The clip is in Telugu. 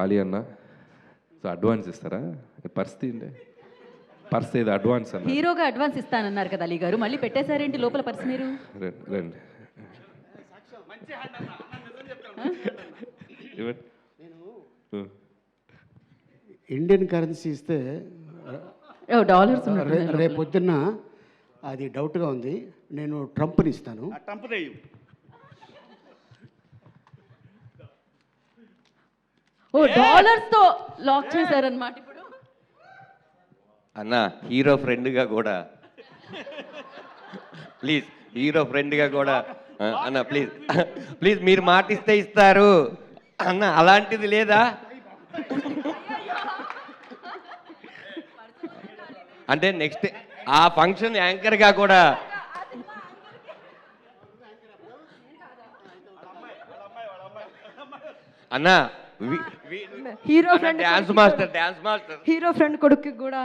ఆలి అన్న. సో అడ్వాన్స్ ఇస్తారా? పరిస్థితి పర్స్ ఏదో అడ్వాన్స్ అన్న. హీరోగా అడ్వాన్స్ ఇస్తానన్నారు కదా అలీ గారు, మళ్ళీ పెట్టేశారేంటి లోపల పర్స్ మీరు? రండి ఇండియన్ కరెన్సీ ఇస్తే డాలర్స్ రేపు పొద్దున్న అది డౌట్గా ఉంది. నేను ట్రంప్ని ఇస్తాను. ఓ డాలర్స్ తో లాక్ చేశారన్నమాట ఇప్పుడు. అన్న హీరో ఫ్రెండ్గా కూడా ప్లీజ్, హీరో ఫ్రెండ్గా కూడా అన్న ప్లీజ్ ప్లీజ్ మీరు మాటిస్తే ఇస్తారు అన్న, అలాంటిది లేదా? అంటే నెక్స్ట్ ఆ ఫంక్షన్ యాంకర్గా కూడా అన్న hero friend dance master hero friend కొడుకు కూడా